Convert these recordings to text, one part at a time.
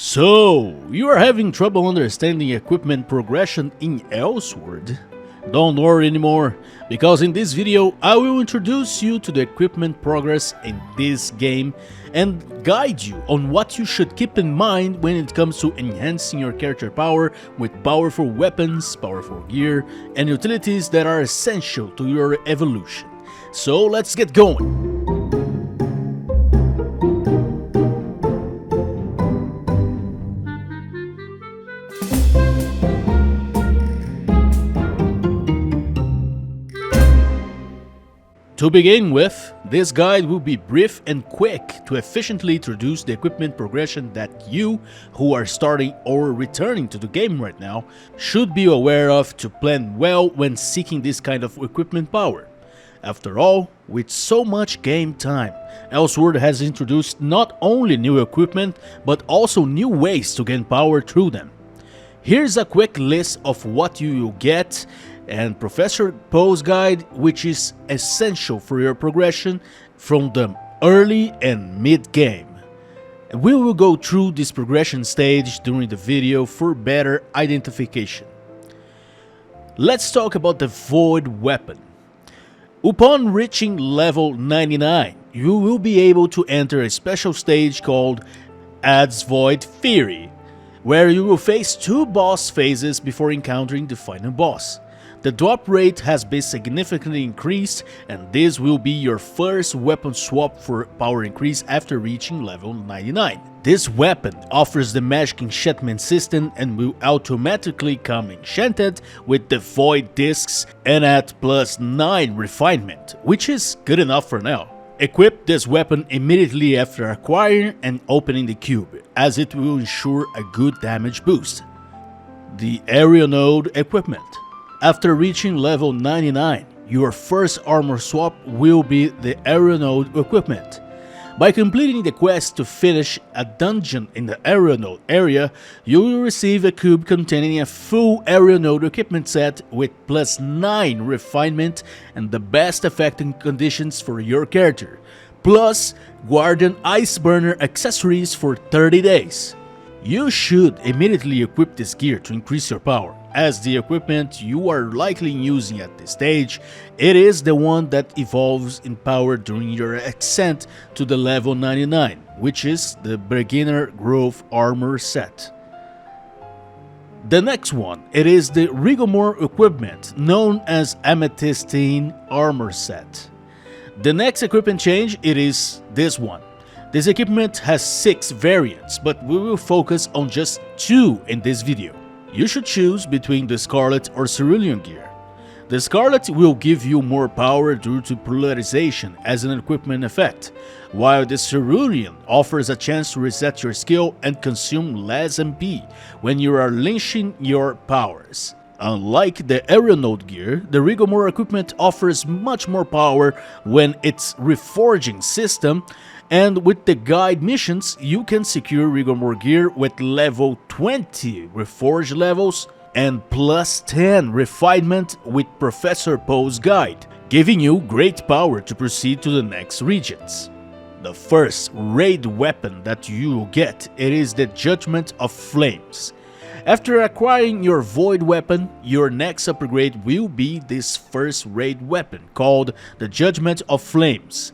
So, you are having trouble understanding equipment progression in Elsword? Don't worry anymore, because in this video I will introduce you to the equipment progress in this game and guide you on what you should keep in mind when it comes to enhancing your character power with powerful weapons, powerful gear, and utilities that are essential to your evolution. So let's get going! To begin with, this guide will be brief and quick to efficiently introduce the equipment progression that you, who are starting or returning to the game right now, should be aware of to plan well when seeking this kind of equipment power. After all, with so much game time, Elsword has introduced not only new equipment, but also new ways to gain power through them. Here's a quick list of what you will get and Professor Poe's guide, which is essential for your progression from the early and mid-game. We will go through this progression stage during the video for better identification. Let's talk about the Void Weapon. Upon reaching level 99, you will be able to enter a special stage called Ad's Void Fury, where you will face two boss phases before encountering the final boss. The drop rate has been significantly increased, and this will be your first weapon swap for power increase after reaching level 99. This weapon offers the magic enchantment system and will automatically come enchanted with the void discs and at +9 refinement, which is good enough for now. Equip this weapon immediately after acquiring and opening the cube, as it will ensure a good damage boost. The Airon-Elsword equipment. After reaching level 99, your first armor swap will be the Airon-Elsword equipment. By completing the quest to finish a dungeon in the Airon-Elsword area, you will receive a cube containing a full Airon-Elsword equipment set with +9 refinement and the best affecting conditions for your character, plus Guardian Iceburner accessories for 30 days. You should immediately equip this gear to increase your power, as the equipment you are likely using at this stage, it is the one that evolves in power during your ascent to the level 99, which is the Beginner Growth Armor set. The next one, it is the Rigomore equipment, known as Amethystine Armor set. The next equipment change, it is this one. This equipment has 6 variants, but we will focus on just 2 in this video. You should choose between the Scarlet or Cerulean gear. The Scarlet will give you more power due to polarization as an equipment effect, while the Cerulean offers a chance to reset your skill and consume less MP when you are unleashing your powers. Unlike the Airon-Elsword gear, the Rigomore equipment offers much more power when it's reforging system, and with the guide missions, you can secure Rigomore gear with level 20 reforge levels and +10 refinement with Professor Poe's guide, giving you great power to proceed to the next regions. The first raid weapon that you will get, it is the Judgement of Flames. After acquiring your Void Weapon, your next upgrade will be this first raid weapon called the Judgement of Flames.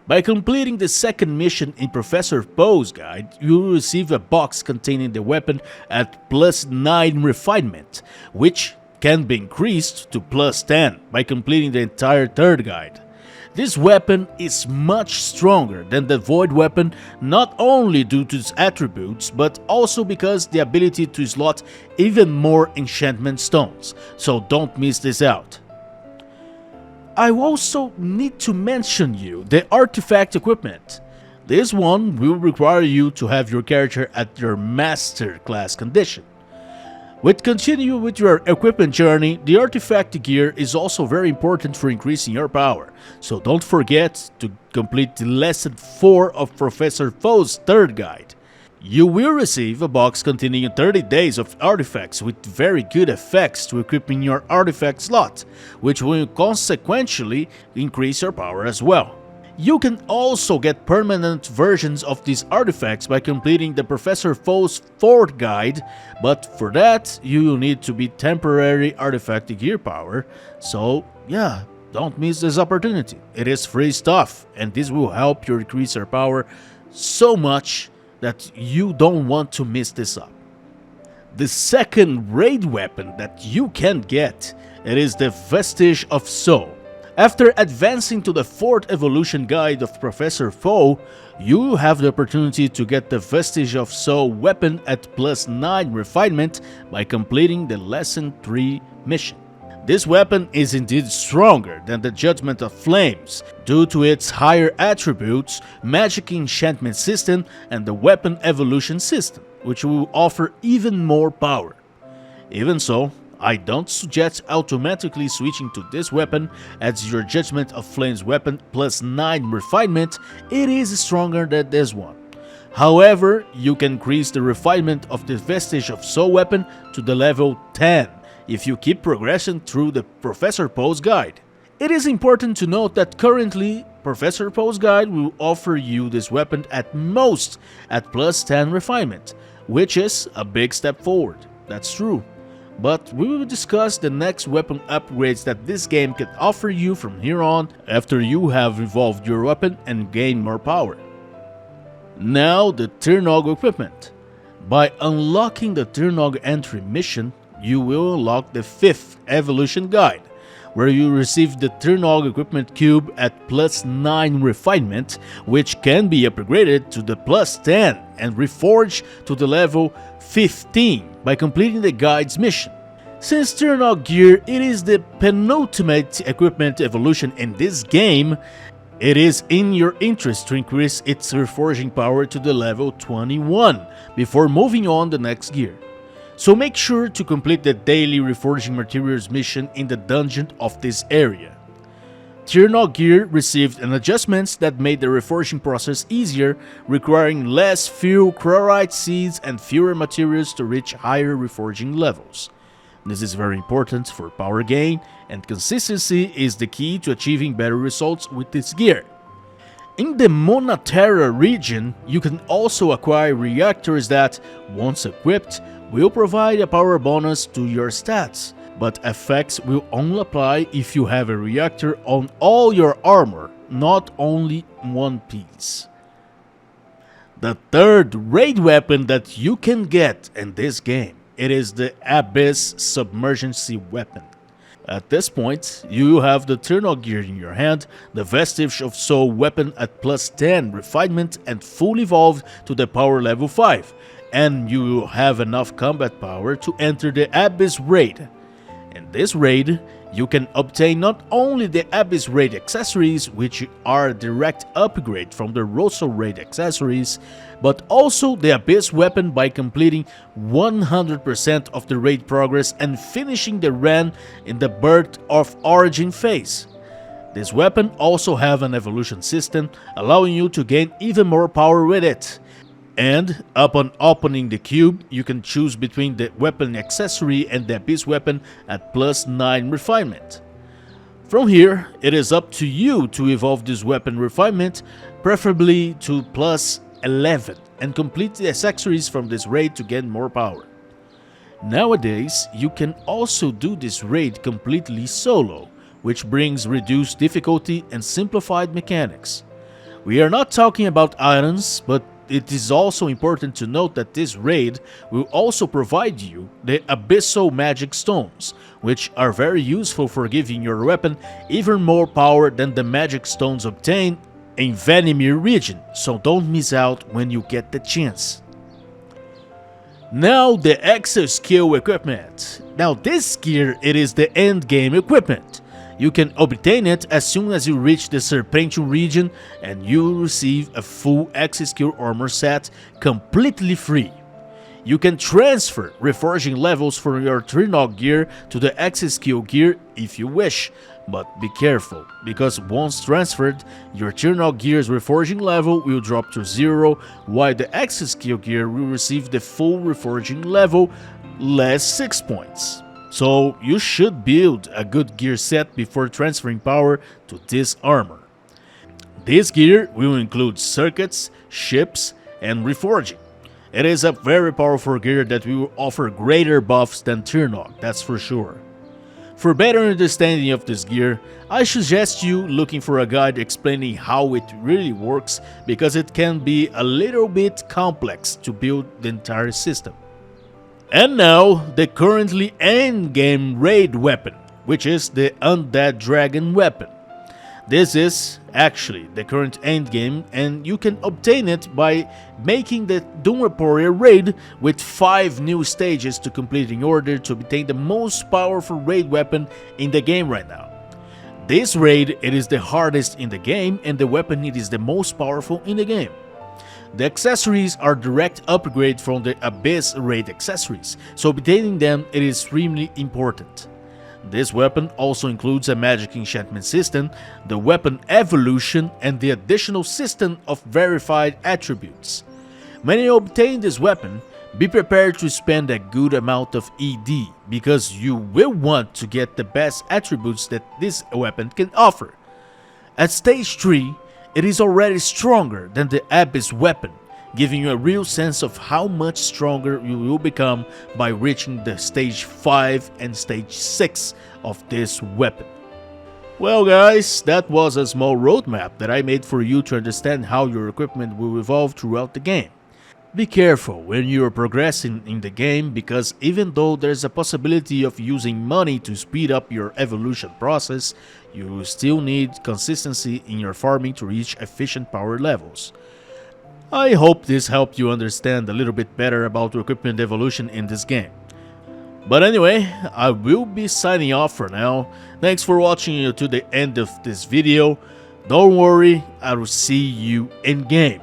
By completing the second mission in Professor Poe's guide, you will receive a box containing the weapon at +9 refinement, which can be increased to +10 by completing the entire third guide. This weapon is much stronger than the Void Weapon, not only due to its attributes, but also because the ability to slot even more enchantment stones, so don't miss this out. I also need to mention you the artifact equipment. This one will require you to have your character at your master class condition. Continue with your equipment journey, the artifact gear is also very important for increasing your power, so don't forget to complete the lesson 4 of Professor Poe's third guide. You will receive a box containing 30 days of artifacts with very good effects to equipping your artifact slot, which will consequentially increase your power as well. You can also get permanent versions of these artifacts by completing the Professor Fo's 4th guide, but for that you will need to be temporary artifact gear power, so yeah, don't miss this opportunity. It is free stuff, and this will help you increase your power so much that you don't want to mess this up. The second raid weapon that you can get, it is the Vestige of Soul. After advancing to the 4th evolution guide of Professor Fo, you will have the opportunity to get the Vestige of Soul weapon at +9 refinement by completing the Lesson 3 mission. This weapon is indeed stronger than the Judgement of Flames due to its higher attributes, magic enchantment system, and the weapon evolution system, which will offer even more power. Even so, I don't suggest automatically switching to this weapon, as your Judgement of Flames weapon +9 refinement, it is stronger than this one. However, you can increase the refinement of the Vestige of Soul weapon to the level 10 if you keep progressing through the Professor Po's guide. It is important to note that currently Professor Po's guide will offer you this weapon at most at +10 refinement, which is a big step forward, that's true. But we will discuss the next weapon upgrades that this game can offer you from here on after you have evolved your weapon and gained more power. Now the Tirnog equipment. By unlocking the Tirnog entry mission, you will unlock the 5th evolution guide, where you receive the Tirnog equipment cube at +9 refinement, which can be upgraded to the +10 and reforged to the level 15 by completing the guide's mission. Since Tirnog gear it is the penultimate equipment evolution in this game, it is in your interest to increase its reforging power to the level 21 before moving on the next gear. So make sure to complete the daily reforging materials mission in the dungeon of this area. Tirnog gear received an adjustments that made the reforging process easier, requiring less fuel chloride seeds and fewer materials to reach higher reforging levels. This is very important for power gain, and consistency is the key to achieving better results with this gear. In the Monaterra region, you can also acquire reactors that, once equipped, will provide a power bonus to your stats, but effects will only apply if you have a reactor on all your armor, not only one piece. The third raid weapon that you can get in this game, it is the Abyss Submergence weapon. At this point, you have the Tirnog gear in your hand, the Vestige of Soul weapon at +10 refinement and full evolved to the power level 5, and you will have enough combat power to enter the Abyss raid. In this raid, you can obtain not only the Abyss raid accessories, which are a direct upgrade from the Rosso raid accessories, but also the Abyss weapon by completing 100% of the raid progress and finishing the run in the Birth of Origin phase. This weapon also have an evolution system, allowing you to gain even more power with it. And upon opening the cube, you can choose between the weapon accessory and the Abyss weapon at +9 refinement. From here, it is up to you to evolve this weapon refinement, preferably to +11, and complete the accessories from this raid to gain more power. Nowadays, you can also do this raid completely solo, which brings reduced difficulty and simplified mechanics. We are not talking about items, but it is also important to note that this raid will also provide you the Abyssal Magic Stones, which are very useful for giving your weapon even more power than the magic stones obtained in Vanimir region, so don't miss out when you get the chance. Now the Exascale equipment. Now this gear, it is the end game equipment. You can obtain it as soon as you reach the Serpentium region, and you will receive a full Exascale Armor set completely free. You can transfer reforging levels from your Tirnog gear to the Exascale gear if you wish, but be careful, because once transferred, your Tirnog gear's reforging level will drop to 0, while the Exascale gear will receive the full reforging level less 6 points. So you should build a good gear set before transferring power to this armor. This gear will include circuits, ships, and reforging. It is a very powerful gear that will offer greater buffs than Tirnock, that's for sure. For better understanding of this gear, I suggest you looking for a guide explaining how it really works, because it can be a little bit complex to build the entire system. And now, the currently endgame raid weapon, which is the Undead Dragon weapon. This is actually the current endgame, and you can obtain it by making the Doom Warrior raid with 5 new stages to complete in order to obtain the most powerful raid weapon in the game right now. This raid, it is the hardest in the game, and the weapon it is the most powerful in the game. The accessories are direct upgrade from the Abyss raid accessories, so obtaining them it is extremely important. This weapon also includes a magic enchantment system, the weapon evolution, and the additional system of verified attributes. When you obtain this weapon, be prepared to spend a good amount of ED, because you will want to get the best attributes that this weapon can offer. At stage 3, it is already stronger than the Abyss weapon, giving you a real sense of how much stronger you will become by reaching the stage 5 and stage 6 of this weapon. Well guys, that was a small roadmap that I made for you to understand how your equipment will evolve throughout the game. Be careful when you are progressing in the game, because even though there's a possibility of using money to speed up your evolution process, you still need consistency in your farming to reach efficient power levels. I hope this helped you understand a little bit better about equipment evolution in this game. But anyway, I will be signing off for now. Thanks for watching to the end of this video. Don't worry, I will see you in game.